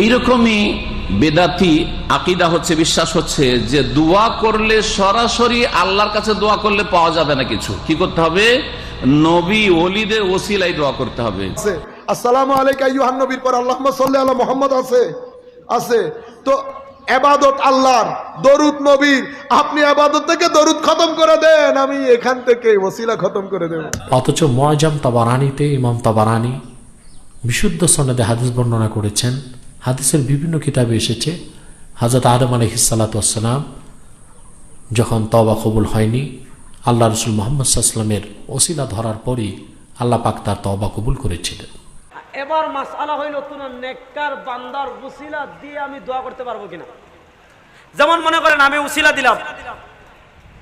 এইরকমই বেদাতি আকীদা হচ্ছে, বিশ্বাস হচ্ছে যে দোয়া করলে সরাসরি আল্লাহর কাছে দোয়া করলে পাওয়া যাবে না কিছু। কি করতে হবে? নবী ওলিদের ওসিলায় দোয়া করতে হবে। আসসালামু আলাইকা আইয়ুহান নবীর পর আল্লাহুম্মা সাল্লি আলা মুহাম্মদ আছে তো ইবাদত আল্লাহর, দরুদ নবীর। আপনি ইবাদত থেকে দরুদ খতম করে দেন, আমি এখান থেকে ওসিলা খতম করে দেব। অথচ মুআজাম তাবারানীতে ইমাম তাবারানী বিশুদ্ধ সনদে হাদিস বর্ণনা করেছেন। হাদিসের বিভিন্ন কিতাবে এসেছে হযরত আদম আলাইহিস সালাতু ওয়াস সালাম যখন তওবা কবুল হয়নি, আল্লাহ রাসূল মুহাম্মদ সাল্লাল্লাহু আলাইহি ওয়াসাল্লামের ওসিলা ধরার পরই আল্লাহ পাক তার তওবা কবুল করেছিলেন। এবার মাসআলা হইল কোন নেককার বান্দার ওসিলা দিয়ে আমি দোয়া করতে পারবো কিনা। যেমন মনে করেন আমি ওসিলা দিলাম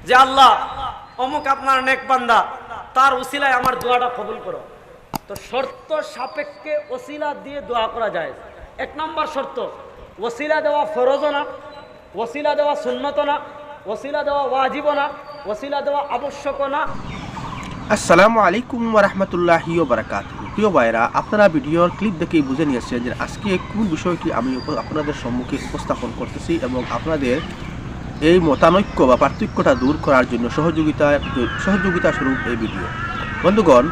যে আল্লাহ অমুক আপনার নেক বান্দা, তার ওসিলায় আমার দোয়াটা কবুল করো। তো শর্ত সাপেক্ষে ওসিলা দিয়ে দোয়া করা যায়। এক নম্বর শর্ত, ওসিলা দেওয়া ফরজ না, ওসিলা দেওয়া সুন্নত না, ওসিলা দেওয়া ওয়াজিব না, ওসিলা দেওয়া আবশ্যক না। আসসালামু আলাইকুম ওয়া রাহমাতুল্লাহি ওয়া বারাকাতুহু। প্রিয় ভাইরা, আপনারা ভিডিওর ক্লিপ দেখেই বুঝে নিয়েছেন যে আজকে কোন বিষয়টি আমি আপনাদের সম্মুখে উপস্থাপন করতেছি এবং আপনাদের এই মতানৈক্য বা পার্থক্যটা দূর করার জন্য সহযোগিতা স্বরূপ এই ভিডিও। বন্ধুগণ,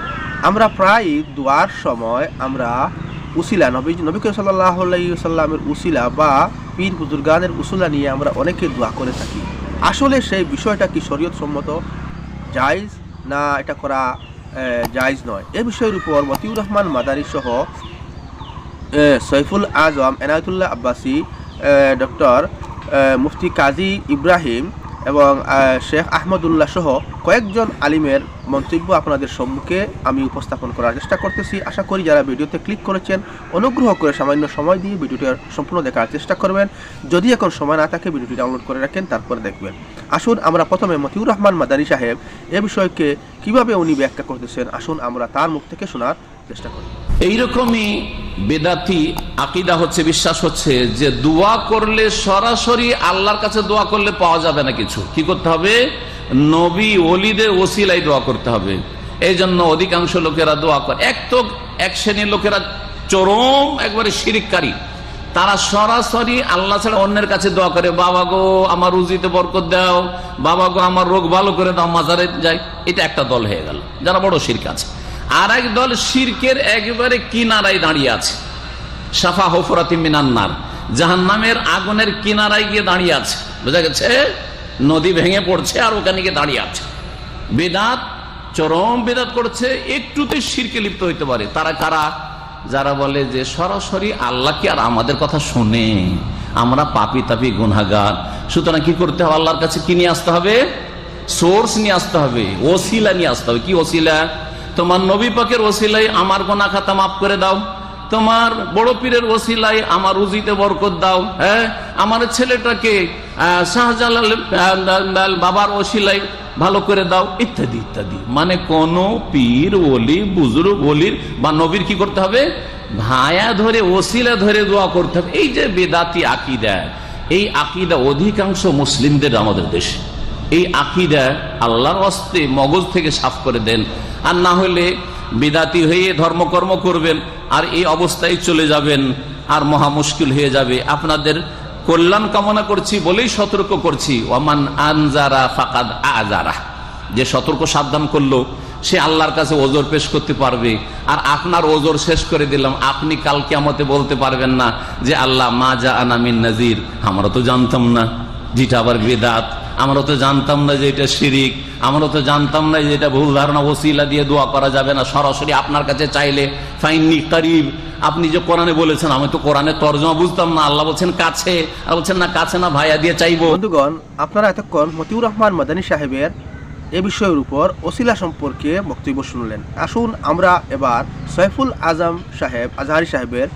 আমরা প্রায় দোয়ার সময় আমরা উসিলা নবী করিম সাল্লাল্লাহু আলাইহি ওয়াসাল্লামের উসিলা বা পীর বুজুর্গানের উসিলা নিয়ে আমরা অনেকে দোয়া করে থাকি। আসলে সেই বিষয়টা কি শরীয়ত সম্মত, জায়েজ না এটা করা জায়েজ নয়, এ বিষয়ের উপর মতিউর রহমান মাদানী সহ সৈফুল আজম, এনায়েতুল্লাহ আব্বাসী, ডক্টর মুফতি কাজী ইব্রাহিম এবং শেখ আহমদুল্লাহ সহ কয়েকজন আলিমের মন্তব্য আপনাদের সম্মুখে আমি উপস্থাপন করার চেষ্টা করতেছি। আশা করি যারা ভিডিওতে ক্লিক করেছেন অনুগ্রহ করে সামান্য সময় দিয়ে ভিডিওটির সম্পূর্ণ দেখার চেষ্টা করবেন। যদি এখন সময় না থাকে ভিডিওটি ডাউনলোড করে রাখেন, তারপরে দেখবেন। আসুন আমরা প্রথমে মতিউর রহমান মাদানী সাহেব এ বিষয়কে কিভাবে উনি ব্যাখ্যা করতেছেন, আসুন আমরা তার মুখ থেকে শোনার চেষ্টা করি। এইরকমই বেদাতি আকীদা হচ্ছে, বিশ্বাস হচ্ছে যে দোয়া করলে সরাসরি আল্লাহর কাছে দোয়া করলে পাওয়া যাবে না কিছু। কি করতে হবে? নবী ওলিদের ওসিলায় দোয়া করতে হবে। এই জন্য অধিকাংশ লোকেরা দোয়া করে। এক শ্রেণীর লোকেরা চরম একবারে শিরিককারী, তারা সরাসরি আল্লাহ ছাড়া অন্যের কাছে দোয়া করে। বাবা গো আমার রুজিতে বরকত দাও, বাবা গো আমার রোগ ভালো করে দাও, মাজারে যাই। এটা একটা দল হয়ে গেল যারা বড় শিরক আছে। আর এক দল শিরকের একেবারে কিনারায় দাঁড়িয়ে আছে, সাফা হুফরাতি মিনান নার, জাহান্নামের আগুনের কিনারায় গিয়ে দাঁড়িয়ে আছে। বোঝা গেছে? নদী ভেঙে পড়ছে আর ওখানে গিয়ে দাঁড়িয়ে আছে। বেদাত, চরম বেদাত করছে, একটুতে শিরকে লিপ্ত হইতে পারে। তারা কারা? যারা বলে যে সরাসরি আল্লাহ কি আর আমাদের কথা শোনে? আমরা পাপী তাপী গুনাহগার, সুতরাং কি করতে হবে? আল্লাহর কাছে কি নিয়ে আসতে হবে? সোর্স নিয়ে আসতে হবে, ওসিলা নিয়ে আসতে হবে। কি ওসিলা? তোমার নবী পাকের ওসিলায় আমার গুনাহ খাতা মাফ করে দাও, তোমার বড় পীরের ওসিলায় আমার রুজিতে বরকত দাও, হ্যাঁ আমার ছেলেটাকে শাহজালাল বাবার ওসিলায় ভালো করে দাও, ইত্যাদি ইত্যাদি। মানে কোন পীর ওলি বুজুর্গ ওলির বা নবীর কি করতে হবে? ভায়া ধরে ওসিলা ধরে দোয়া করতে হবে। এই যে বেদাতি আকীদা, এই আকীদা অধিকাংশ মুসলিমদের আমাদের দেশে। এই আকীদা আল্লাহর ওয়াস্তে মগজ থেকে সাফ করে দেন, আর না হলে বিদাতি হয়ে ধর্মকর্ম করবেন আর এই অবস্থায় চলে যাবেন, আর মহা মুশকিল হয়ে যাবে। আপনাদের কল্যাণ কামনা করছি বলেই সতর্ক করছি। ওয়ামান আনজারা ফাকাদ আজারা, যে সতর্ক সাবধান করলো সে আল্লাহর কাছে ওজর পেশ করতে পারবে। আর আপনার ওজর শেষ করে দিলাম, আপনি কাল কিয়ামতে বলতে পারবেন না যে আল্লাহ মা জা আনা মিন নাজির, আমরা তো জানতাম না যেটা আবার বেদাত, আমরা তো জানতাম না যে এটা শিরিক, আমরা তো জানতাম না যে এটা ভুল ধারণা, ওসিলা দিয়ে দোয়া করা যাবে না, সরাসরি আপনার কাছে চাইলে ফাইন্নি কারিব। আপনি যে কোরআনে বলেছেন, আমি তো কোরআনের তরজমা বুঝতাম না, আল্লাহ বলছেন কাছে, আর বলছেন না কাছে না, ভাইয়া দিয়ে চাইবো। বন্ধুগণ, আপনারা এতক্ষণ মতিউর রহমান মাদানী সাহেবের এ বিষয়ের উপর ওসিলা সম্পর্কে বক্তব্য শুনলেন। আসুন আমরা এবার সৈফুল আজম সাহেব, আজহারি সাহেবের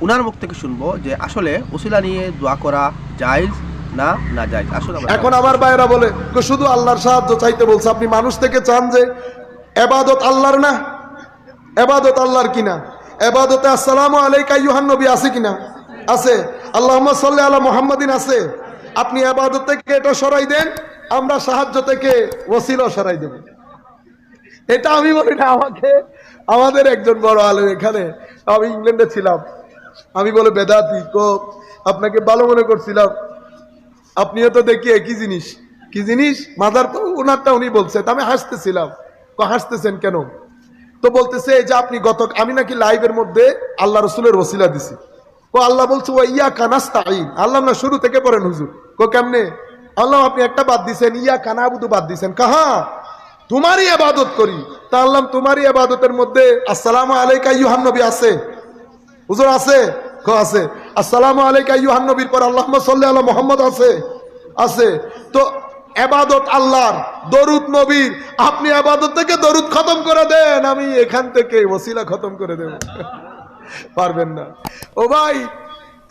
উনার মুখ থেকে শুনবো যে আসলে ওসিলা নিয়ে দোয়া করা জায়েজ না না জায়েজ। আসুন এখন আমার ভাইরা বলে শুধু আল্লাহর সাহায্য চাইতে বলছে। আপনি মানুষ থেকে চান যে ইবাদত আল্লাহর না, ইবাদত আল্লাহর কিনা? ইবাদতে আসসালামু আলাইকা আইয়ুহান নবী আছে কিনা? আছে। আল্লাহুম্মা সাল্লি আলা মুহাম্মাদিন আছে। আপনি ইবাদত থেকে এটা সরাই দেন, আমরা সাহায্য থেকে ওসিলা সরাই দেব। এটা আমি বলি না, আমাদের একজন বড় আলেম, এখানে আমি ইংল্যান্ডে ছিলাম, আমি বলে বেদাতি। কো আপনাকে ভালো মনে করছিলাম, আপনিও তো দেখি একই জিনিস। কি জিনিস? মাদার তো ওনারটা উনি বলছে, তা আমি হাসতেছিলাম। হাসতেছেন কেন? তো বলতেছে এই যে আপনি আমি নাকি লাইভের মধ্যে আল্লাহ রসুলের ওসিলা দিছি। ও আল্লাহ বলছে ও ইয়া কানাস্তাইন, আল্লাহ না শুরু থেকে পড়েন হুজুর। কো কেমনে? আল্লাহ আপনি একটা বাদ দিছেন, ইয়া কানাবুদু বাদ দিছেন। কাহা? তোমারই ইবাদত করি। তা আল্লাহ তোমারই ইবাদতের মধ্যে আসসালামু আলাইকা আইয়ুহান নবী আছে? হুজুর আছে? কো আছে। আসসালামু আলাইকা আইয়ুহান নবীর পর আল্লাহুম্মা সাল্লি আলা মুহাম্মদ আছে? আছে। তো ইবাদত আল্লাহর, দরুদ নবীর। আপনি ইবাদত থেকে দরুদ খতম করে দেন, আমি এখান থেকে ওসিলা খতম করে দেব। পারবেন না। ও ভাই,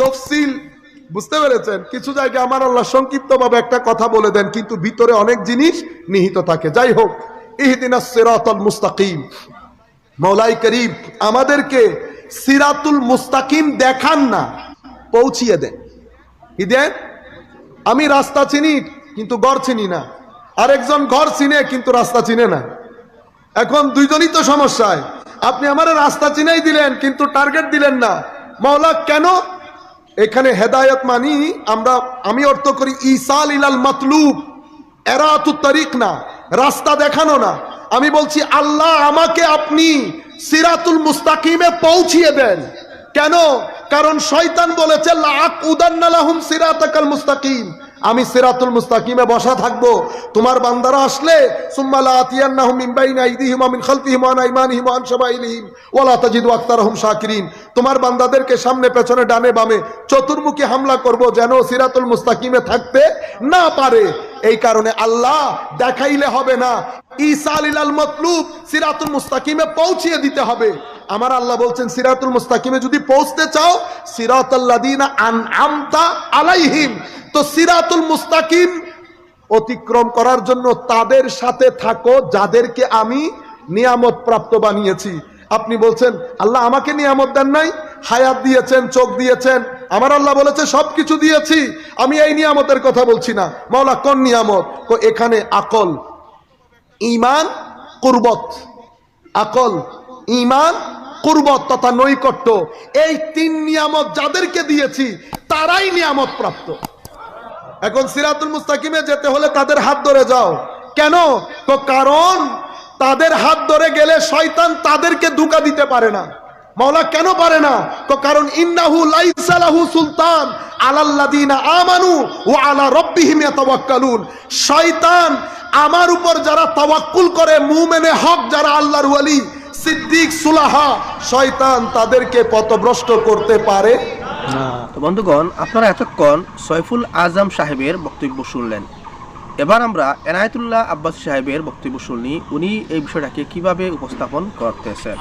তফসিল বুঝতে পেরেছেন? কিছু জায়গায় আমার আল্লাহ সংক্ষিপ্তভাবে একটা কথা বলে দেন, কিন্তু ভিতরে অনেক জিনিস নিহিত থাকে। যাই হোক, ইহদিনাস সিরাতাল মুস্তাকিম, মওলাই করিম আমাদেরকে সিরাতুল মুস্তাকিম দেখান না, পৌঁছিয়ে দেন। কি দেন? আমি রাস্তা চিনি কিন্তু ঘর চিনি না, আরেকজন ঘর চিনে কিন্তু রাস্তা চিনে না। এখন দুইজনই তো সমস্যায়। আপনি আমার রাস্তা চিনাই দিলেন কিন্তু টার্গেট দিলেন না। মাওলা কেন? এখানে হেদায়েত মানি আমি অর্থ করি ইসাল ইলাল মাতলুব, এরাতুত তারিক না, রাস্তা দেখানো না। আমি বলছি আল্লাহ আমাকে আপনি সিরাতুল মুস্তাকিমে পৌঁছিয়ে দেন। কেন? কারণ শয়তান বলেছে লাআকুদান্না লাহুম সিরাতাকাল মুস্তাকিম, আমি সিরাতুল মুস্তাকিমে বসা থাকবো। তোমার বান্দারা আসলে সুম্মা লাআতিয়ান্নাহুম মিন বাইনি আইদিহিম ওয়া মিন খালফিহিম ওয়া আন আইমানিহিম ওয়া আন শামাইলিহিম ওয়া লা তাজিদু আকতারাহুম শাকিরিন। তোমার বান্দাদেরকে সামনে পেছনে ডানে বামে চতুর্মুখী হামলা করব যেন সিরাতুল মুস্তাকিমে থাকতে না পারে। এই কারণে আল্লাহ দেখাইলে হবে না, ইসাল ইলাল মাতলুব, সিরাতুল মুস্তাকিমে পৌঁছিয়ে দিতে হবে। আমার আল্লাহ বলছেন সিরাতুল মুস্তাকিমে যদি পৌঁছতে চাও সিরাতাল্লাযিনা আনআমতা আলাইহিম, তো সিরাতুল মুস্তাকিম অতিক্রম করার জন্য তাদের সাথে থাকো যাদেরকে আমি নিয়ামত প্রাপ্ত বানিয়েছি। আপনি বলছেন আল্লাহ আমাকে নিয়ামত দেন নাই? হায়াত দিয়েছেন, চোখ দিয়েছেন, আমার আল্লাহ বলেছে সবকিছু দিয়েছি। আমি এই নিয়ামতের কথা বলছি না। মাওলা কোন নিয়ামত? এখানে আকল, ঈমান, কুরবত। আকল, ঈমান, কুরবত তথা নৈকট্য, এই তিন নিয়ামত যাদেরকে দিয়েছি তারাই নিয়ামত প্রাপ্ত। এখন সিরাতুল মুস্তাকিমে যেতে হলে তাদের হাত ধরে যাও। কেন? কারণ তাদের হাত ধরে গেলে শয়তান তাদেরকে ধোঁকা দিতে পারে না। মাওলা কেন পারে না? কারণ ইন্নাহু লাইসা লাহু সুলতান আলাল্লাযিনা আমানু ওয়া আলা রাব্বিহিম ইয়াতাওয়াক্কালুন। শয়তান আমার উপর যারা তাওয়াক্কুল করে, মুমিনে হক যারা, আল্লাহর ওয়ালি, সিদ্দিক, সুলাহা, শয়তান তাদেরকে পথভ্রষ্ট করতে পারে না। তো বন্ধুগণ, আপনারা এতক্ষণ সৈফুল আজম সাহেবের বক্তব্য শুনলেন। এবার আমরা এনায়েতুল্লাহ আব্বাস সাহেবের বক্তব্য শুনি, উনি এই বিষয়টাকে কিভাবে উপস্থাপন করতেছেন।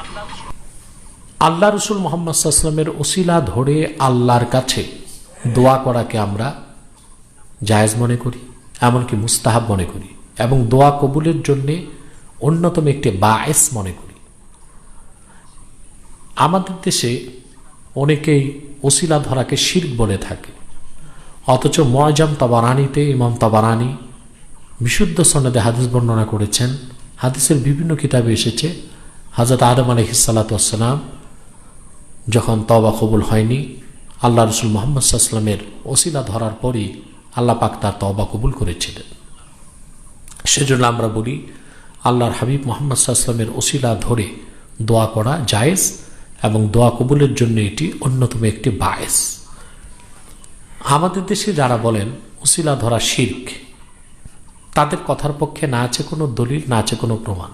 আল্লাহ রসুল মুহাম্মদ সাল্লাল্লাহু আলাইহি ওয়াসাল্লামের ওসিলা ধরে আল্লাহর কাছে দোয়া করাকে আমরা জায়েজ মনে করি, এমনকি মুস্তাহাব মনে করি, এবং দোয়া কবুলের জন্যে অন্যতম একটি বায়েস মনে করি। আমাদের দেশে অনেকেই ওসিলা ধরাকে শিরক বলে থাকে, অথচ মুআজাম তাবারানীতে ইমাম তাবারানী বিশুদ্ধ সনদে হাদিস বর্ণনা করেছেন। হাদিসের বিভিন্ন কিতাবে এসেছে হযরত আদম আলাইহিস সালাতু ওয়াস সালাম যখন তওবা কবুল হয়নি, আল্লাহ রসুল মুহাম্মদ সাল্লাল্লাহু আলাইহি ওয়াসাল্লামের ওসিলা ধরার পরই আল্লাহ পাক তার তওবা কবুল করেছিলেন। সেজন্য আমরা বলি আল্লাহর হাবিব মুহাম্মদ সাল্লাল্লাহু আলাইহি ওয়াসাল্লামের ওসিলা ধরে দোয়া করা জায়েজ, এবং দোয়া কবুলের জন্য এটি অন্যতম একটি বায়েস। আমাদের দেশে যারা বলেন ওসিলা ধরা শিরক, তাদের কথার পক্ষে না আছে কোনো দলিল, না আছে কোনো প্রমাণ।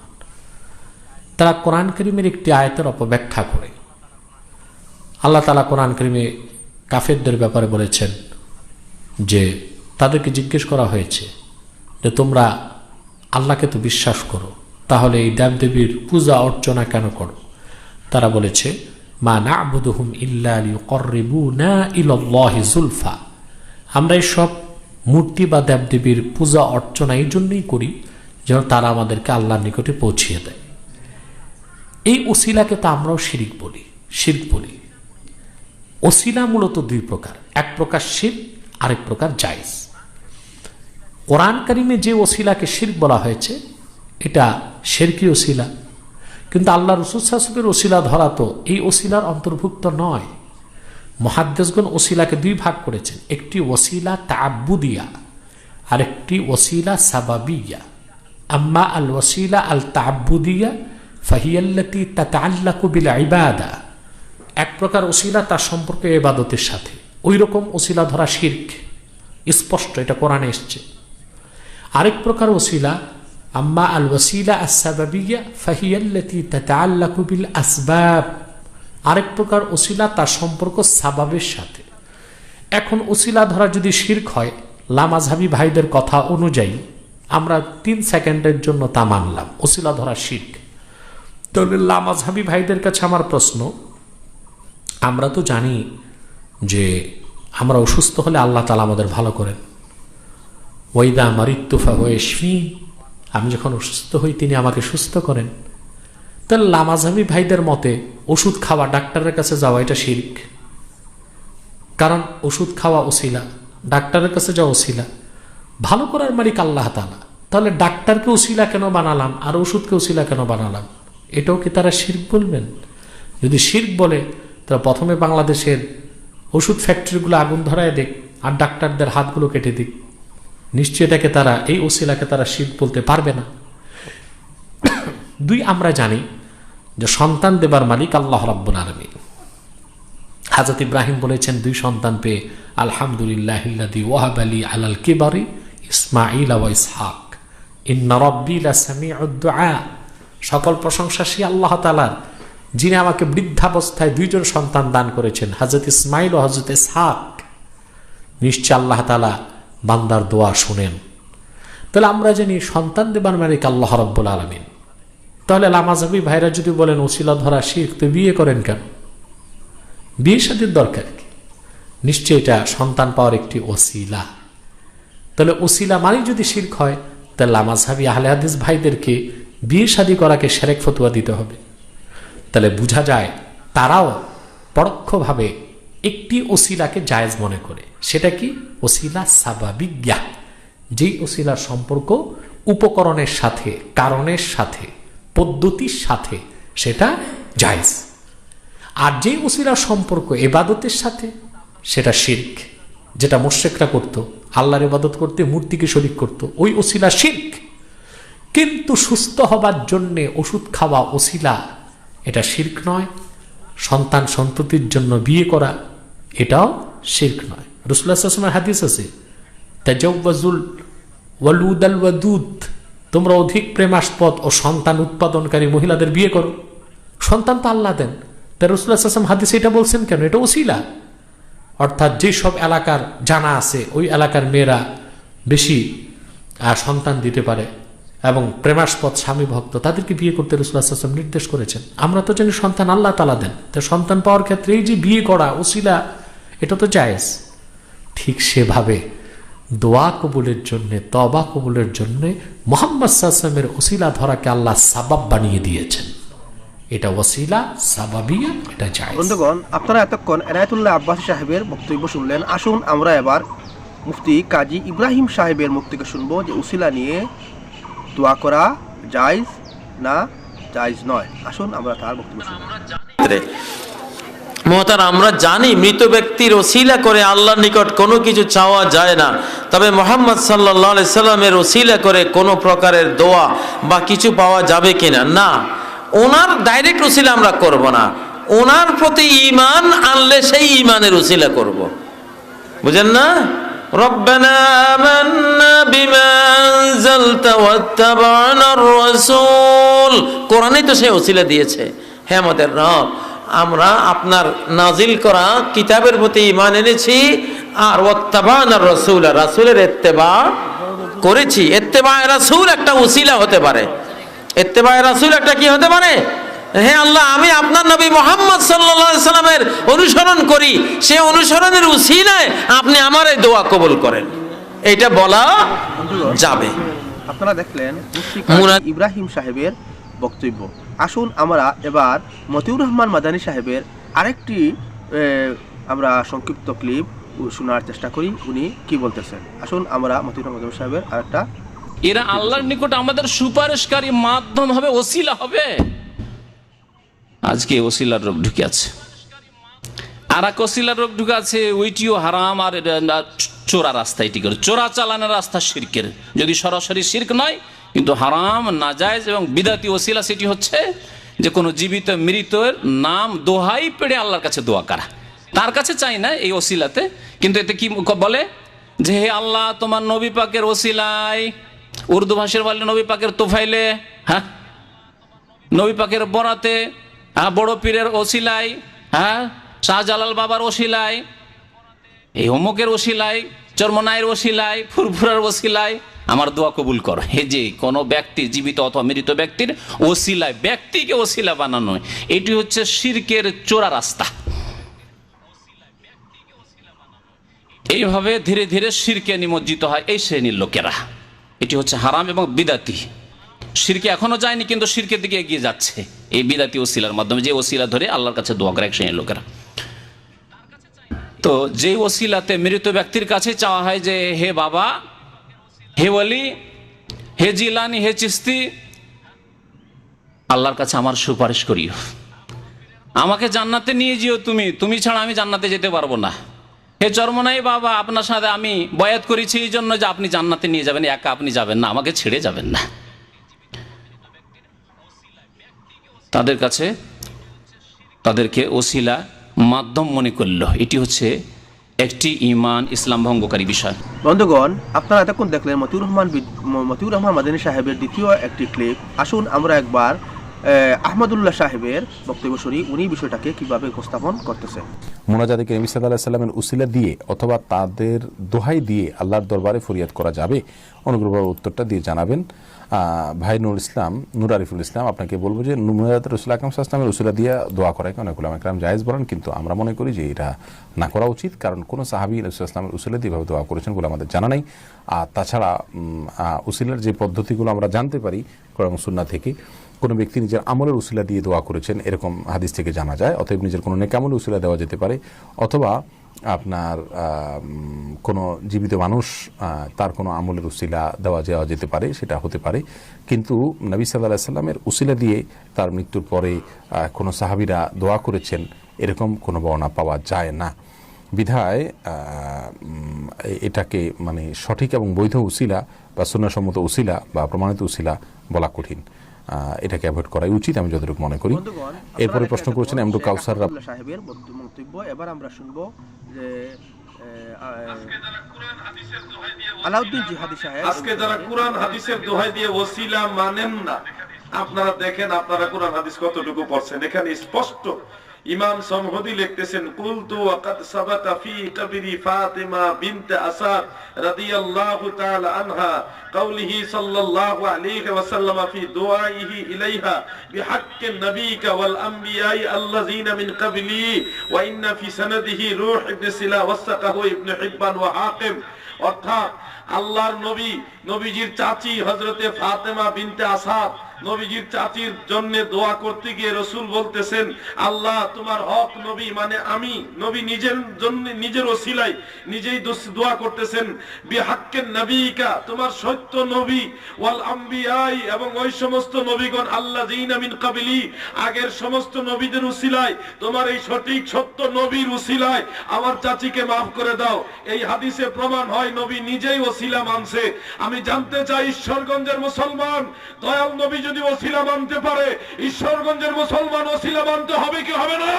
তারা কোরআন কারীমের একটি আয়াতের অপব্যাখ্যা করে। আল্লাহ তাআলা কোরআন কারীমে কাফেরদের ব্যাপারে বলেছেন যে তাদেরকে জিজ্ঞেস করা হয়েছে যে তোমরা আল্লাহকে তো বিশ্বাস করো, তাহলে এই দেবদেবীর পূজা অর্চনা কেন করো? তারা বলেছে মা না'বুদুহুম ইল্লা লিয়ুকাররিবুনা ইলাল্লাহি যুলফা, আমরা এইসব মূর্তি বা দেবদেবীর পূজা অর্চনা এই জন্যই করি যেন তারা আমাদেরকে আল্লাহর নিকটে পৌঁছিয়ে দেয়। এই ওসিলাকে তো আমরাও শিরক বলি। ওসিলা মূলত দুই প্রকার, এক প্রকার শিরক, আরেক প্রকার জায়েজ। কোরআন কারীমে যে ওসিলাকে শিরক বলা হয়েছে এটা শিরকি ওসিলা, কিন্তু আল্লাহ রাসূল সাল্লাল্লাহু আলাইহি ওয়াসাল্লামের ওসিলা ধরা তো এই ওসিলার অন্তর্ভুক্ত নয়। মুহাদ্দিসগণ ওসিলাকে দুই ভাগ করেছেন, একটি ওসিলা তাআব্বুদিয়া আর একটি ওসিলা সাবাবিয়া। আম্মা আল ওসিলা আল তাআব্বুদিয়া ফাহিয়াল্লাতী তাতাআল্লাকু বিল ইবাদা, এক প্রকার ওসিলা তার সম্পর্ক ইবাদতের সাথে, ওই রকম ওসিলা ধরা শিরক, স্পষ্ট, এটা কোরআনে এসেছে। আরেক প্রকার ওসিলা আম্মা আল ওসিলা আস-সাবাবিয়া ফাহিয়াল্লাতী তাতাআল্লাকু বিল আসবাব, আরেক প্রকার ওসিলা তার সম্পর্ক সাবাবের সাথে। এখন ওসিলা ধরা যদি শিরক হয়, লামাযহাবী ভাইদের কথা অনুযায়ী আমরা 3 সেকেন্ডের জন্য তা মানলাম, ওসিলা ধরা শিরক। তাহলে লামাযহাবী ভাইদের কাছে আমার প্রশ্ন, আমরা তো জানি যে আমরা অসুস্থ হলে আল্লাহ তাআলা আমাদের ভালো করেন, ওয়াইদা মারিদতু ফাহুয়া ইয়াশফিন, আমি যখন অসুস্থ হই তিনি আমাকে সুস্থ করেন। তাহলে লামাযহাবী ভাইদের মতে ওষুধ খাওয়া, ডাক্তারের কাছে যাওয়া, এটা শিরক। কারণ ওষুধ খাওয়া ওসিলা, ডাক্তারের কাছে যাওয়া ওসিলা, ভালো করার মালিক আল্লাহ তাআলা। তাহলে ডাক্তারকে ওসিলা কেন বানালাম আর ওষুধকে ওসিলা কেন বানালাম? এটাও কি তারা শিরক বলবেন? যদি শিরক বলে তাহলে প্রথমে বাংলাদেশের ওষুধ ফ্যাক্টরিগুলো আগুন ধরায় দিক আর ডাক্তারদের হাতগুলো কেটে দিক, নিশ্চয়ই এটাকে তারা, এই ওসিলাকে তারা শিরক বলতে পারবে না। দুই, আমরা জানি যে সন্তান দেবার মালিক আল্লাহ রাব্বুল আলামিন। হযরত ইব্রাহিম বলেছেন 2 সন্তান পেয়ে, আলহামদুলিল্লাহিল্লাযী ওয়াহাবা লি আলাল কিবারি ইসমাঈল ওয়া ইসহাক ইন্না রাব্বী লাসামিউদ দুআ। সকল প্রশংসা সেই আল্লাহ তাআলার যিনি আমাকে বৃদ্ধাবস্থায় 2 জন সন্তান দান করেছেন, হযরত ইসমাঈল ও হযরত ইসহাক। নিশ্চয় আল্লাহ তাআলা বান্দার দোয়া শুনেন। তাহলে আমরা জানি সন্তান দেবার মালিক আল্লাহ রাব্বুল আলামিন। তাহলে লামাযহাবী ভাইরা যদি বলেন ওসিলা ধরা শিরক, তো বিয়ে করেন কেন? বিয়ে শাদীর দরকার কি? নিশ্চয় এটা সন্তান পাওয়ার একটি ওসিলা। তাহলে ওসিলা মানে যদি শিরক হয়, তাহলে লামাযহাবী আহলে হাদিস ভাইদেরকে বিয়ে শাদী করাকে শিরক ফতোয়া দিতে হবে। তাহলে বোঝা যায় তারাও পরোক্ষভাবে একটি ওসিলাকে জায়েজ মনে করে, সেটা কি? ওসিলা সাবাবিয়া, যেই ওসিলার সম্পর্ক উপকরণের সাথে, কারণের সাথে, পদ্ধতির সাথে, সেটা জায়েজ। আর যেই ওসিলার সম্পর্ক ইবাদতের সাথে, সেটা শিরক। যেটা মুশরিকরা করত, আল্লাহর ইবাদত করতে মূর্তিকে শরীক করত, ওই ওসিলা শিরক। কিন্তু সুস্থ হবার জন্য ওষুধ খাওয়া ওসিলা, এটা শিরক নয়। সন্তান সন্ততির জন্য বিয়ে করা, এটাও শিরক নয়। রাসূলুল্লাহ সাল্লাল্লাহু আলাইহি ওয়াসাল্লামের হাদিস আছে, তাজাওয়াজুল ওয়ালুদাল ওয়াদুদ, তোমরা অধিক প্রেমাস্পদ ও সন্তান উৎপাদনকারী মহিলাদের বিয়ে করো। সন্তান তো আল্লাহ দেন, তাই রাসূলুল্লাহ সাল্লাল্লাহু আলাইহি ওয়াসাল্লাম হাদিসে এটা বলছেন কেন? এটা ওসিলা। অর্থাৎ যেসব এলাকার জানা আছে ওই এলাকার মেয়েরা বেশি সন্তান দিতে পারে এবং প্রেমাস্পদ স্বামী ভক্ত, তাদেরকে বিয়ে করতে রাসূলুল্লাহ সাল্লাল্লাহু আলাইহি ওয়াসাল্লাম নির্দেশ করেছেন। আমরা তো জানি সন্তান আল্লাহ তাআলা দেন, তাই সন্তান পাওয়ার ক্ষেত্রে এই যে বিয়ে করা ওসিলা, এটা তো জায়েজ। ঠিক সেভাবে দোয়া কবুলের জন্য, তওবা কবুলের জন্য মুহাম্মদ সাল্লাল্লাহু আলাইহি ওয়াসাল্লামের ওসিলা ধরাকে আল্লাহ সাবাব বানিয়ে দিয়েছেন। এটা ওসিলা সাবাবিয়া, এটা জায়েজ। বন্ধুগণ, আপনারা এতক্ষণ এনায়েতুল্লাহ আব্বাসী সাহেবের বক্তব্য শুনলেন। আসুন আমরা এবার মুফতি কাজী ইব্রাহিম সাহেবের মুখ থেকে শুনবো যে উসিলা নিয়ে দোয়া করা জায়েজ না জায়েজ নয়। আসুন আমরা তার বক্তব্য শুনবো। মহতার, আমরা জানি মৃত ব্যক্তির ওসিলা করে আল্লাহর নিকট কোনো কিছু চাওয়া যায় না। তবে মুহাম্মদ সাল্লাল্লাহু আলাইহি সাল্লামের ওসিলা করে কোনো প্রকারের দোয়া বা কিছু পাওয়া যাবে কিনা? না, ওনার ডাইরেক্ট ওসিলা আমরা করব না। ওনার প্রতি ঈমান আনলে সেই ঈমানের ওসিলা করব। বুঝেন না? রব্বানা আমান্না বিমা আনজালতা ওয়াত্তাবা'নার রাসূল, কোরআনে তো সেই ওসিলা দিয়েছে। হে আমাদের রব, আমরা আপনার নাজিল করা কিতাবের প্রতি ঈমান এনেছি আর ওয়াত্তাবা'নার রাসূল, রাসূলের ইত্তেবা করেছি। ইত্তেবায়ে রাসূল একটা ওসিলা হতে পারে। ইত্তেবায়ে রাসূল একটা কি হতে পারে? হে আল্লাহ, আমি আপনার নবী মুহাম্মদ সাল্লাল্লাহু আলাইহি সাল্লামের অনুসরণ করি, সেই অনুসরণের উসিলায় আপনি আমার এই দোয়া কবুল করেন, এটা বলা যাবে। আপনারা দেখলেন মুফতি কাজী ইব্রাহিম সাহেবের বক্তব্য। আসুন আমরা এবার মতিউর রহমান মাদানী সাহেবের আরেকটি আমরা সংক্ষিপ্ত ক্লিপ শোনার চেষ্টা করি, উনি কি বলতেছেন। আসুন আমরা মতিউর রহমান মাদানী সাহেবের আরেকটা। এরা আল্লাহর নিকট আমাদের সুপারিশকারী মাধ্যম হবে, ওসিলা হবে। আজকে ওসিলার রূপ ঢুকে আছে। আর এক ওসিলার রোগ ঢুকাছে, ওইটিও হারাম। আর চোরা রাস্তা, এটি করে চোরা চালানোর রাস্তা শিরকের, যদি সরাসরি শিরক নয় কিন্তু হারাম, নাজায়েজ এবং বিদাতি ওসিলা। সেটি হচ্ছে যে কোনো জীবিত মৃতের নাম দোহাই পেড়ে আল্লাহর কাছে দোয়া করা, তার কাছে চাই না এই ওসিলাতে, কিন্তু এতে কি বলে যে হে আল্লাহ তোমার নবী পাকের ওসিলায়, উর্দু ভাষার বলে নবী পাকের তোফাইলে, হ্যাঁ নবী পাকের বরাতে, হ্যাঁ বড় পীরের ওসিলায়, হ্যাঁ শাহজালাল বাবার ওসিলায়, এই অমুকের ওসিলায়, চর্মনায়ের ওসিলায়, ফুরফুরার ওসিলায় আমার দোয়া কবুল করো। হে যে কোনো ব্যক্তি, জীবিত অথবা মৃত ব্যক্তির ওসিলায় ব্যক্তিকে ওসিলা বানানো, এটি হচ্ছে শিরকের চোরা রাস্তা। এইভাবে ধীরে ধীরে শিরকে নিমজ্জিত হয় এই শ্রেণীর লোকেরা। এটি হচ্ছে হারাম এবং বিদাতি। শিরকে এখনো যায়নি কিন্তু শিরকের দিকে এগিয়ে যাচ্ছে এই বিদাতি ওসিলার মাধ্যমে, যে ওসিলা ধরে আল্লাহর কাছে দোয়া করে এক শ্রেণীর লোকেরা। তো যে ওসিলাতে মৃত ব্যক্তির কাছে চাওয়া হয় যে হে বাবা, হে ওলি, হে জিলানি, হে চিস্তি, আল্লাহর কাছে আমার সুপারিশ করিও, আমাকে জান্নাতে নিয়ে যেও, তুমি ছাড়া আমি জান্নাতে যেতে পারবো না। হে চরমনাই বাবা, আপনার সাথে আমি বয়াত করেছি এই জন্য যে আপনি জান্নাতে নিয়ে যাবেন, একা আপনি যাবেন না, আমাকে ছেড়ে যাবেন না। তাদের কাছে তাদেরকে ওসিলা মাধ্যম মনে করলো, এটি হচ্ছে একটি ঈমান ইসলাম ভঙ্গকারী বিষয়। বন্ধুগণ, আপনারা এতক্ষণ দেখলেন মতিউর রহমান মাদানী সাহেবের দ্বিতীয় একটি ক্লিপ। আসুন আমরা একবার আহমদুল্লাহ সাহেবের বক্তব্য শুনি, উনি বিষয়টাকে কিভাবে উপস্থাপন করতেছেন। মোনাজাতকে নবী সাল্লাল্লাহু আলাইহি সাল্লামের উসিলা দিয়ে অথবা তাদের দোহাই দিয়ে আল্লাহর দরবারে ফরিয়াদ করা যাবে? অনুগ্রহভাবে উত্তরটা দিয়ে জানাবেন। ভাই নূর আরিফুল ইসলাম, আপনাকে বলবো যে মোনাজাতে রাসূল আকরাম সাল্লাল্লাহু আলাইহি ওয়াসাল্লামের উসিলা দিয়ে দোয়া করাকে অনেক উলামা কেরাম জায়েজ বলেন, কিন্তু আমরা মনে করি যে এটা না করা উচিত, কারণ কোনো সাহাবী রাসূল সাল্লাল্লাহু আলাইহি ওয়াসাল্লামের উসিলা দিয়ে এভাবে দোয়া করেছেন বলে আমাদের জানা নেই। আর তাছাড়া উসিলার যে পদ্ধতিগুলো আমরা জানতে পারি কোরআন ও সুন্নাহ থেকে, কোনো ব্যক্তি নিজের আমলের উসিলা দিয়ে দোয়া করেছেন এরকম হাদিস থেকে জানা যায়। অতএব নিজের কোনো নেক আমলের উসিলা দেওয়া যেতে পারে, অথবা আপনার কোনো জীবিত মানুষ তার কোনো আমলের উসিলা দেওয়া যেতে পারে, সেটা হতে পারে। কিন্তু নবী সাল্লাল্লাহু আলাইহি সাল্লামের উসিলা দিয়ে তার মৃত্যুর পরে কোনো সাহাবীরা দোয়া করেছেন এরকম কোনো বর্ণনা পাওয়া যায় না। বিধায় এটাকে মানে সঠিক এবং বৈধ উসিলা বা সুন্নাহসম্মত উসিলা বা প্রমাণিত উসিলা বলা কঠিন, এটাকে অ্যাভয়েড করাই উচিত আমি যতটুকু মনে করি। এরপরে প্রশ্ন করেছেন এমডু কাউসার সাহেবের বক্তব্য। এবার আমরা শুনবো যে আলাউদ্দিন জিহাদি সাহেব। আজকে যারা কোরআন হাদিসের দোহাই দিয়ে ওসিলা মানেন না, আপনারা দেখেন আপনারা কোরআন হাদিস কতটুকু পড়ছেন। এখানে স্পষ্ট ইমাম সমহদি লিখতেছেন, কুলতু ওয়াকাদ সাবাতা ফি কবরি ফাতিমা বিনত আসাদ রাদিয়াল্লাহু তাআলা আনহা কাউলিহি সাল্লাল্লাহু আলাইহি ওয়াসাল্লাম ফি দুআইহি ইলাইহা বিহাক্কি নবিকা ওয়াল আমবিয়াই আল্লাযিনা মিন ক্বাবলি ওয়া ইন্না ফি সানাদিহি রূহ ইবনে সিলা ওয়াসাকাহু ইবনে হিব্বান ওয়া হাকিম। অর্থাৎ আল্লাহর নবী, নবীজির চাচি হযরতে ফাতেমা বিনতে আসাদ, নবীজির চাচির জন্য দোয়া করতে গিয়ে রাসূল বলতেছেন, আল্লাহ তোমার হক নবী মানে আমি নবী নিজের জন্য নিজের ওসিলায় নিজেই দোয়া করতেছেন, বিহাক্কিন নবিকা তোমার সত্য নবী, ওয়াল আমবিয়াই এবং ওই সমস্ত নবীগণ আল্লাযিনা মিন ক্বাবলি আগের সমস্ত নবীদের উসিলায়, তোমার এই সঠিক সত্য নবীর উসিলায় আমার চাচিকে maaf করে দাও। এই হাদিসে প্রমাণ হয় নবী নিজেই ওসিলা মানছে। আমি জানতে চাই ঈশ্বরগঞ্জের মুসলমান, দয়াল নবী যদি ওসিলা মানতে পারে, ঈশ্বরগঞ্জের মুসলমান ওসিলা মানতে হবে কি হবে না?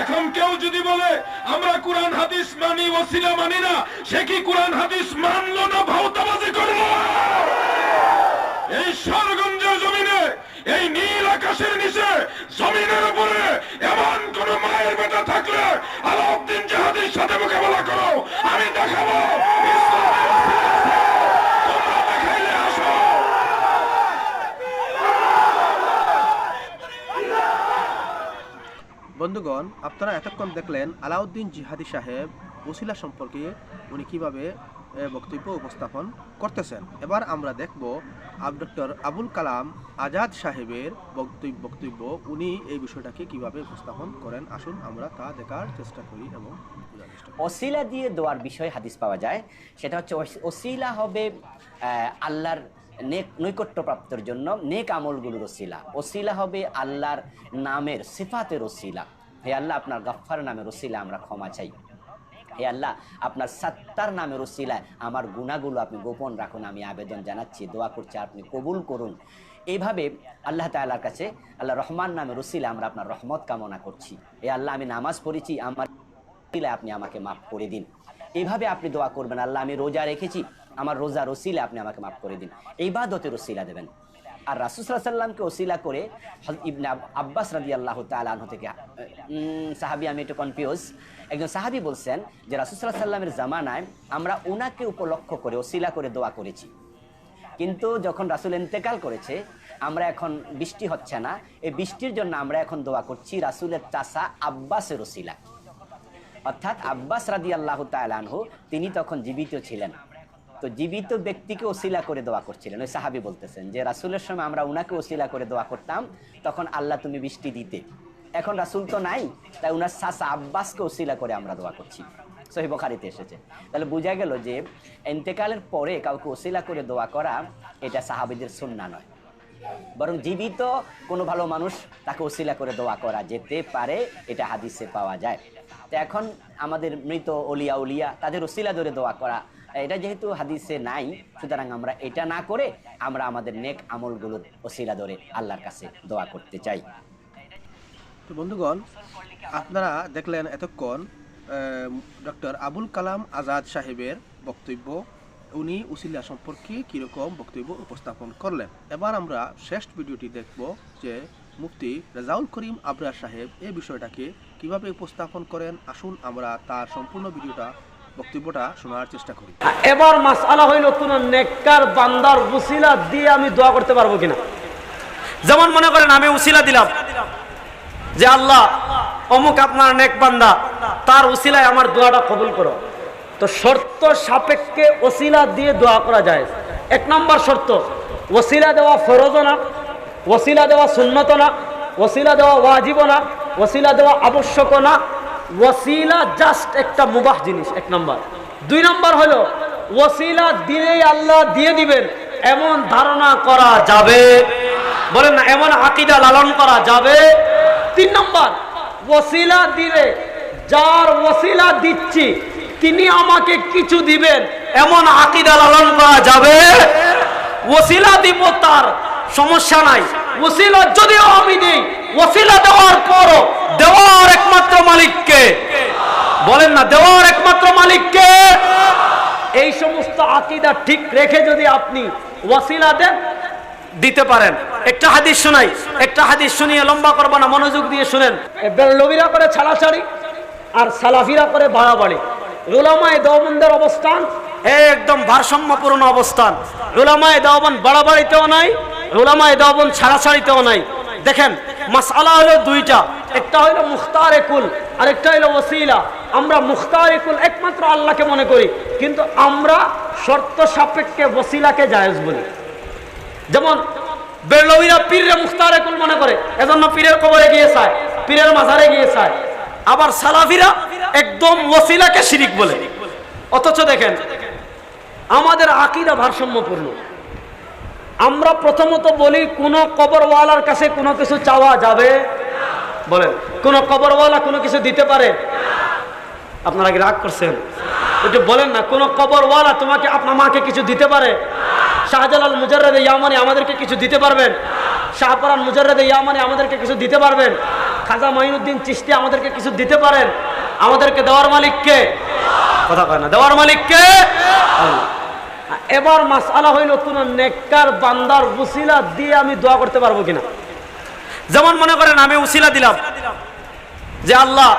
এখন কেউ যদি বলে আমরা কোরআন হাদিস মানি ওসিলা মানি না, সে কি কোরআন হাদিস মানলো না ভাওতাবাজি করলো? এই ঈশ্বরগঞ্জের জমিনে, এই নীল আকাশের নিচে জমিনের উপরে এমন কোন মায়ের বেটা থাকলে আলাউদ্দিন জিহাদির সাথে মোকাবেলা করো, আমি দেখাবো তোমরা দেখাইলে আসো। বন্ধুগণ, আপনারা এতক্ষণ দেখলেন আলাউদ্দিন জিহাদি সাহেব ওসিলা সম্পর্কে উনি কিভাবে বক্তব্য উপস্থাপন করতেছেন। এবার আমরা দেখব ডক্টর আবুল কালাম আজাদ সাহেবের বক্তব্য, উনি এই বিষয়টাকে কিভাবে উপস্থাপন করেন। আসুন আমরা তা দেখার চেষ্টা করি এবং ওসিলা দিয়ে দোয়ার বিষয়ে হাদিস পাওয়া যায়। সেটা হচ্ছে ওসিলা হবে আল্লাহর নৈকট্যপ্রাপ্তির জন্য নেক আমলগুলোর ওসিলা। ওসিলা হবে আল্লাহর নামের সিফাতের ওসিলা। হে আল্লাহ আপনার গফফার নামের ওসিলায় আমরা ক্ষমা চাই। হে আল্লাহ আপনার সাত্তার নামের ওসিলায় আমার গুনাহগুলো আপনি গোপন রাখুন, আমি আবেদন জানাচ্ছি, দোয়া করছি, আপনি কবুল করুন। এইভাবে আল্লাহ তাআলার কাছে আল্লাহ রহমান নামের ওসিলায় আমরা আপনার রহমত কামনা করছি। হে আল্লাহ আমি নামাজ পড়েছি, আমার ওসিলায় আপনি আমাকে মাফ করে দিন। এইভাবে আপনি দোয়া করবেন। আল্লাহ আমি রোজা রেখেছি, আমার রোজার ওসিলায় আপনি আমাকে মাফ করে দিন। ইবাদতের ওসিলা দেবেন। আর রাসূল সাল্লাল্লাহু আলাইহি ওয়াসাল্লামকে ওসিলা করে ইবনে আব্বাস রাদিয়াল্লাহু তাআলা আনহু থেকে সাহাবী, আমি একটু কনফিউজ, একজন সাহাবী বলছেন যে রাসূল সাল্লাল্লাহু আলাইহি ওয়াসাল্লামের জামানায় আমরা উনাকে উপলক্ষ করে ওসিলা করে দোয়া করেছি, কিন্তু যখন রাসূল ইন্তেকাল করেছে আমরা এখন বৃষ্টি হচ্ছে না, এই বৃষ্টির জন্য আমরা এখন দোয়া করছি রাসূলের চাচা আব্বাসের ওসিলা, অর্থাৎ আব্বাস রাদিয়াল্লাহু তাআলা আনহু তিনি তখন জীবিত ছিলেন। তো জীবিত ব্যক্তিকে ওসিলা করে দোয়া করছিলেন। ওই সাহাবী বলতেছেন যে রাসূলের সময় আমরা উনাকে ওসিলা করে দোয়া করতাম, তখন আল্লাহ তুমি বৃষ্টি দিতে। এখন রাসূল তো নাই, তাই উনার চাচা আব্বাসকে ওসিলা করে আমরা দোয়া করছি। সহিহ বুখারীতে এসেছে। তাহলে বোঝা গেল যে ইন্তেকালের পরে কাউকে ওসিলা করে দোয়া করা এটা সাহাবীদের সুন্নাহ নয়, বরং জীবিত কোনো ভালো মানুষ তাকে ওসিলা করে দোয়া করা যেতে পারে, এটা হাদিসে পাওয়া যায়। তো এখন আমাদের মৃত ওলিয়া উলিয়া তাদের ওসিলা ধরে দোয়া করা, এটা যেহেতু হাদিসে নাই, সুতরাং আমরা এটা না করে আমরা আমাদের নেক আমলগুলোর ওসিলা ধরে আল্লাহর কাছে দোয়া করতে চাই। তো বন্ধুগণ, আপনারা দেখলেন এতক্ষণ ডক্টর আবুল কালাম আজাদ সাহেবের বক্তব্য। উনি উসিলা সম্পর্কে কীরকম বক্তব্য উপস্থাপন করলেন। এবার আমরা শেষ ভিডিওটি দেখব যে মুফতি রেজাউল করিম আবরার সাহেব এই বিষয়টাকে কিভাবে উপস্থাপন করেন। আসুন আমরা তার সম্পূর্ণ বক্তব্যটা শোনার চেষ্টা করি। এবার মাসআলা হইল কোন নেককার বান্দার উসিলা দিয়ে আমি দোয়া করতে পারবো কিনা। যেমন মনে করেন আমি উসিলা দিলাম যে আল্লাহ অমুক আপনার নেক বান্দা, তার উসিলায় আমার দোয়াটা কবুল করো। তো শর্ত সাপেক্ষে ওসিলা দিয়ে দোয়া করা যায়। এক নম্বর শর্ত, ওসিলা দেওয়া ফরজ না, ওসিলা দেওয়া সুন্নত না, ওসিলা দেওয়া ওয়াজিব না, ওসিলা দেওয়া আবশ্যক না, ওসিলা জাস্ট একটা মুবাহ জিনিস, এক নম্বর। দুই নম্বর হলো ওসিলা দিলেই আল্লাহ দিয়ে দিবেন এমন ধারণা করা যাবে, বলেন না, এমন আকীদা লালন করা যাবে। তিন নম্বর, ওসিলা দিলে যার ওসিলা দিচ্ছি তিনি আমাকে কিছু দিবেন এমন আকীদা লালন করা যাবে। ওসিলা দিব তার সমস্যা নাই, ওসিলা যদিও আমি দিই, ওসিলা দেওয়ার পরও দেওয়ার একমাত্র মালিককে, বলেন না, দেওয়ার একমাত্র মালিককে। এই সমস্ত আকীদা ঠিক রেখে যদি আপনি ওসিলা দেন দিতে পারেন। একটা হাদিস শোনাই, একটা হাদিস শুনিয়ে লম্বা করবো না, মনোযোগ দিয়ে শুনেন। বেরলভীরা করে ছাড়াছাড়ি আর সালাফিরা করে বাড়াবাড়ি। উলামায়ে দেওবন্দের অবস্থান একদম ভারসাম্যপূর্ণ অবস্থান। উলামায়ে দেওবন্দ বাড়াবাড়িতেও নাই, উলামায়ে দেওবন্দ ছাড়াছাড়িতেও নাই। দেখেন মাসআলা হলো দুইটা, একটা হলো মুখতারে কুল আর একটা হলো ওসিলা। আমরা মুখতারে কুল একমাত্র আল্লাহকে মনে করি, কিন্তু আমরা শর্ত সাপেক্ষে ওসিলাকে জায়েজ বলি। যেমন বেরলভীরা পীরের মুখতারে কুল মনে করে, এজন্য পীরের কবরে গিয়ে চায়, পীরের মাজারে গিয়ে চায়। আবার সালাফিরা একদম ওসিলাকে শিরিক বলে। অথচ দেখেন আমাদের আকীদা ভারসাম্যপূর্ণ। আমরা প্রথমত বলি কোন কবরওয়ালার কাছে কোনো কিছু চাওয়া যাবে, বলেন কোন কবরওয়ালা কোনো কিছু দিতে পারে? আপনারা কি রাগ করছেন? একটু বলেন না, কোন কবরওয়ালা তোমাকে আপনার মাকে কিছু দিতে পারে? শাহজালাল মুজাররদে ইয়ামানি আমাদেরকে কিছু দিতে পারবেন? শাহপরান মুজাররদে ইয়ামানি আমাদেরকে কিছু দিতে পারবেন? খাজা মাইনুদ্দিন চিশতি আমাদেরকে কিছু দিতে পারেন? আমাদেরকে দেওয়ার মালিক কে? কথা কয় না, দেওয়ার মালিক কে? আল্লাহ। এবার মাসআলা হইল কোন নেককার বান্দার উসিলা দিয়ে আমি দোয়া করতে পারবো কিনা। যেমন মনে করেন আমি উসিলা দিলাম যে আল্লাহ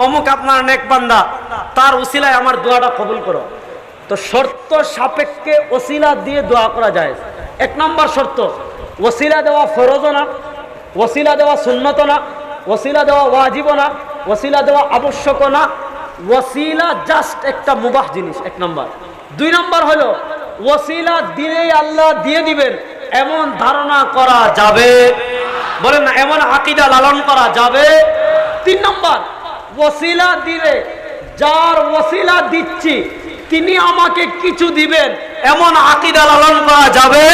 অমুক আপনার নেক বান্দা, তার উসিলায় আমার দোয়াটা কবুল করো। তো শর্ত সাপেক্ষে ওসিলা দিয়ে দোয়া করা যায়। এক নম্বর শর্ত, ওসিলা দেওয়া ফরজ না, ওসিলা দেওয়া সুন্নত না, ওসিলা দেওয়া ওয়াজিব না, ওসিলা দেওয়া আবশ্যক না, ওসিলা জাস্ট একটা মুবাহ জিনিস, এক নম্বর। দুই নম্বর হলো ওসিলা দিলেই আল্লাহ দিয়ে দিবেন এমন ধারণা করা যাবে, বলেন না, এমন আকীদা লালন করা যাবে। তিন নম্বর, ওসিলা দিলে যার ওসিলা দিচ্ছি তিনি আমাকে কিছু দিবেন এমন আকীদা লালন করা যাবে।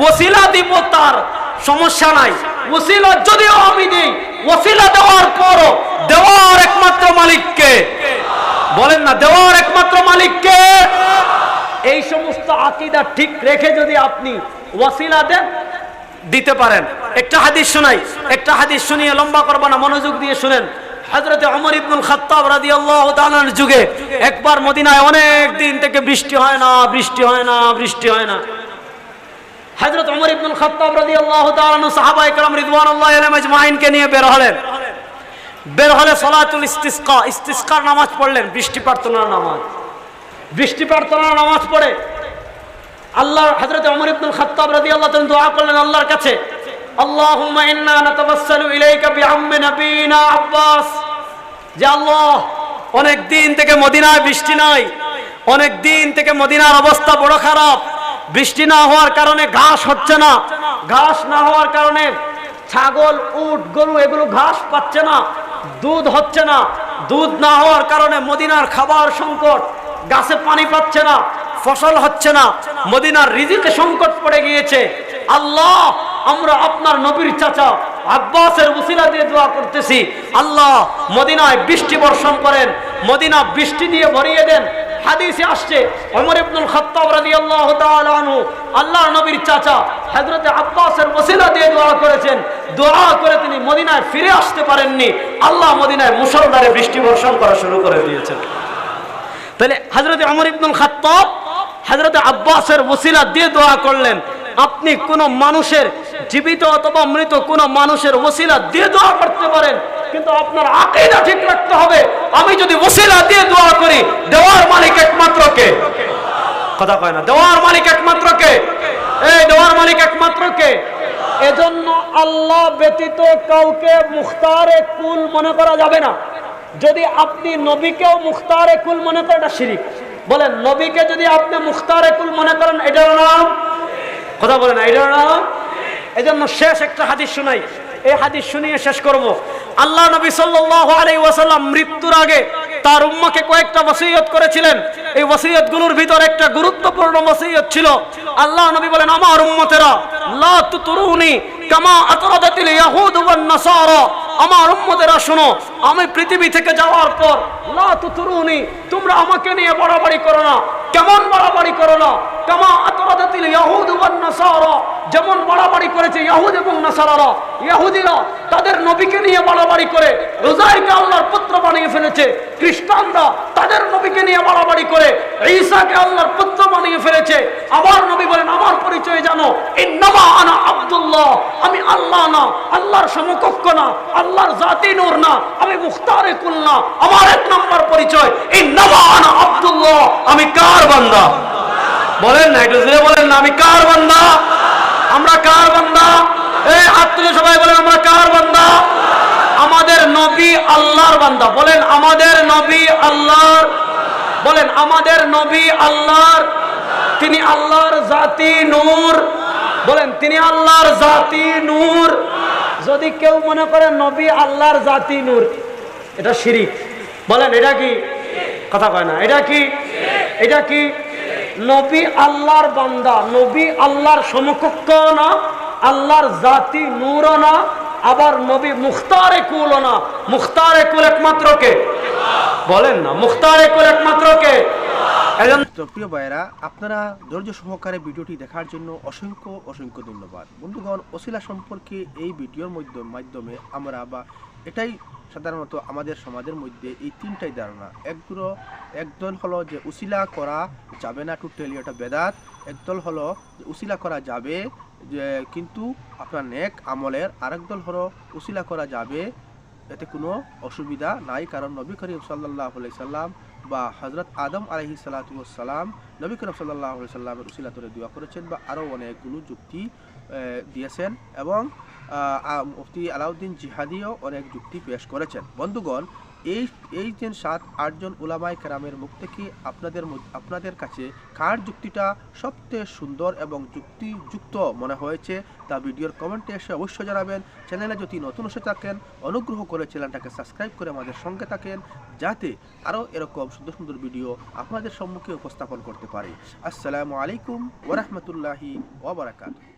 ওসিলা দিব তার সমস্যা নাই, ওসিলা যদিও আমি দিই, ওসিলা দেওয়ার পরও দেওয়ার একমাত্র মালিককে, বলেন না দেওয়ার একমাত্র মালিককে। এই সমস্ত আকীদা ঠিক রেখে যদি আপনি ওসিলা দেন, দিতে পারেন। একটা হাদিস শোনাই, একটা হাদিস শুনিয়ে লম্বা করব না, মনোযোগ দিয়ে শুনেন। হযরত ওমর ইবনুল খাত্তাব রাদিয়াল্লাহু তাআলার যুগে একবার মদিনায় অনেক দিন থেকে বৃষ্টি হয় না, বৃষ্টি হয় না, বৃষ্টি হয় না। হযরত ওমর ইবনুল খাত্তাব রাদিয়াল্লাহু তাআলা সাহাবায়ে কেরাম রিদওয়ানুল্লাহি আলাইহিম আজমাইনকে নিয়ে বের হলেন। বের হলে সালাতুল ইস্তিসকা, ইস্তিসকার নামাজ পড়লেন, বৃষ্টি প্রার্থনার নামাজ। বৃষ্টি প্রার্থনার নামাজ পড়ে আল্লাহ হযরত ওমর ইবনুল খাত্তাব রাদিয়াল্লাহু তাআলা দোয়া করলেন আল্লাহর কাছে, আল্লাহুম্মা ইন্না নাতাওয়াসসালু ইলাইকা বিআম্মি নবিনা আব্বাস, যে আল্লাহ অনেক দিন থেকে মদিনায় বৃষ্টি নাই, অনেক দিন থেকে মদিনার অবস্থা বড় খারাপ। বৃষ্টি না হওয়ার কারণে ঘাস হচ্ছে না, ঘাস না হওয়ার কারণে ছাগল, উট, গরু এগুলো ঘাস পাচ্ছে না, দুধ হচ্ছে না, দুধ না হওয়ার কারণে মদিনার খাবার সংকট, গাছে পানি পাচ্ছে না, ফসল হচ্ছে না, মদিনার রিজিকে সংকট পড়ে গিয়েছে। আল্লাহ আমরা আপনার নবীর চাচা আব্বাসের ওসিলা দিয়ে দোয়া করতেছি, আল্লাহ মদিনায় বৃষ্টি বর্ষণ করেন, মদিনা বৃষ্টি দিয়ে ভরিয়ে দেন। হাদিসে আসছে ওমর ইবনুল খাত্তাব রাদিয়াল্লাহু তাআলা আনহু আল্লাহর নবীর চাচা হযরত আব্বাসের ওসিলা দিয়ে দোয়া করেছেন। দোয়া করে তিনি মদিনায় ফিরে আসতে পারেননি, আল্লাহ মদিনায় মুষলধারে বৃষ্টি বর্ষণ করা শুরু করে দিয়েছেন। তাহলে হযরত ওমর ইবনুল খাত্তাব হযরত আব্বাসের ওসিলা দিয়ে দোয়া করলেন। আপনি কোন মানুষের, জীবিত অথবা মৃত কোন মানুষের ওসিলা দিয়ে দোয়া করতে পারেন, কিন্তু আপনার আকীদা ঠিক রাখতে হবে। আমি যদি ওসিলা দিয়ে দোয়া করি, দেওয়ার মালিক একমাত্র কে? কথা কয় না, দেওয়ার মালিক একমাত্র কে? এই দেওয়ার মালিক একমাত্র কে? এজন্য আল্লাহ ব্যতীত কাউকে মুখতারে কুল মনে করা যাবে না। যদি আপনি নবীকেও মুখতারে কুল মনে করেন, এটা শিরক। বলেন, নবীকে যদি আপনি মুখতারে কুল মনে করেন, এটার নাম, কথা বলেন, এটার নাম। এজন্য শেষ একটা হাদিস শোনাই, এই হাদিস শুনিয়ে শেষ করব। আল্লাহ নবী সাল্লাল্লাহু আলাইহি ওয়াসাল্লাম মৃত্যুর আগে তার উম্মকে কয়েকটা ওসিয়ত করেছিলেন। এই ওসিয়তগুলোর ভিতর একটা গুরুত্বপূর্ণ ওসিয়ত ছিল। আল্লাহ নবী বলেন, আমার উম্মতেরা লা তুতরুনি কামা আতরাদাতিল ইয়াহুদ ওয়ান নাসারা, আমার উম্মতেরা শোনো, আমি পৃথিবী থেকে যাওয়ার পর লা তুতরুনি, তোমরা আমাকে নিয়ে বাড়াবাড়ি করো না। কেমন বাড়াবাড়ি করো না? কামা আতরাদাতিল ইয়াহুদ ওয়ান নাসারা, যেমন বাড়াবাড়ি করেছে ইহুদ এবং নাসারারা। ইহুদিরা তাদের নবীকে নিয়ে বাড়াবাড়ি করে উযাইরকে আল্লাহর পুত্র বানিয়ে ফেলেছে। খ্রিস্টানরা তাদের নবীকে নিয়ে বাড়াবাড়ি করে ঈসাকে আল্লাহর পুত্র বানিয়ে ফেলেছে। আমার নবী বলেন, আমার পরিচয় জানো, ইন্নামা আনা আব্দুল্লাহ, আমি আল্লাহ না, আল্লাহর সমকক্ষ না, আল্লাহর জাতি নূর না, আমি মুখতারে কুল না। আমার এক নম্বর পরিচয় ইন্নামা আনা আব্দুল্লাহ, আমি কার বান্দা? বলেন না, একটু জোরে বলেন না, আমি কার বান্দা? আমরা কার বান্দা? এই হাত তুলে সবাই বলেন, আমরা কার বান্দা? আমাদের নবী আল্লাহর বান্দা। বলেন, আমাদের নবী আল্লাহর। বলেন, আমাদের নবী আল্লাহর। তিনি আল্লাহর জাতি নূর। বলেন, তিনি আল্লাহর জাতি নূর। যদি কেউ মনে করে নবী আল্লাহর জাতি নূর, এটা শিরক। বলেন, এটা কি? কথা কয় না, এটা কি? এটা কি? নবী আল্লাহর বান্দা, নবী আল্লাহর সমকক্ষ না, আল্লাহর জাতি নূর না, আবার নবী মুখতারে কুল না। মুখতারে কুল একমাত্র কে? বলেন না, মুখতারে কুল একমাত্র কে? তো প্রিয় ভাইয়েরা, আপনারা ধৈর্য সহকারে ভিডিওটি দেখার জন্য অসংখ্য অসংখ্য ধন্যবাদ। বন্ধুগণ, ওসিলা সম্পর্কে এই ভিডিওর মাধ্যমে আমরা বা এটাই সাধারণত আমাদের সমাজের মধ্যে এই তিনটাই ধারণা। একদল হলো যে উসিলা করা যাবে না, টোটালি এটা বেদাত। একদল হলো যে উসিলা করা যাবে যে কিন্তু আপনার নেক আমলের। আরেক দল হলো উসিলা করা যাবে, এতে কোনো অসুবিধা নাই, কারণ নবী করিম সাল্লাল্লাহু আলাইহি সাল্লাম বা হযরত আদম আলাইহিস সালাতু ওয়াস সালাম নবী করিম সাল্লাল্লাহু আলাইহি সাল্লামের উসিলা করে দোয়া করেছেন বা আরও অনেকগুলো যুক্তি দিয়েছেন, এবং মুফতি আলাউদ্দিন জিহাদিও অনেক যুক্তি পেশ করেছেন। বন্ধুগণ, এই যে 7-8 জন উলামায়ে কেরামের মুখ থেকে আপনাদের কাছে কার যুক্তিটা সবচেয়ে সুন্দর এবং যুক্তিযুক্ত মনে হয়েছে তা ভিডিওর কমেন্টে এসে অবশ্যই জানাবেন। চ্যানেলে যদি নতুন এসে থাকেন, অনুগ্রহ করে চ্যানেলটাকে সাবস্ক্রাইব করে আমাদের সঙ্গে থাকেন, যাতে আরও এরকম সুন্দর সুন্দর ভিডিও আপনাদের সম্মুখে উপস্থাপন করতে পারি। আসসালামু আলাইকুম ওয়া রাহমাতুল্লাহি ওয়া বারাকাতুহু।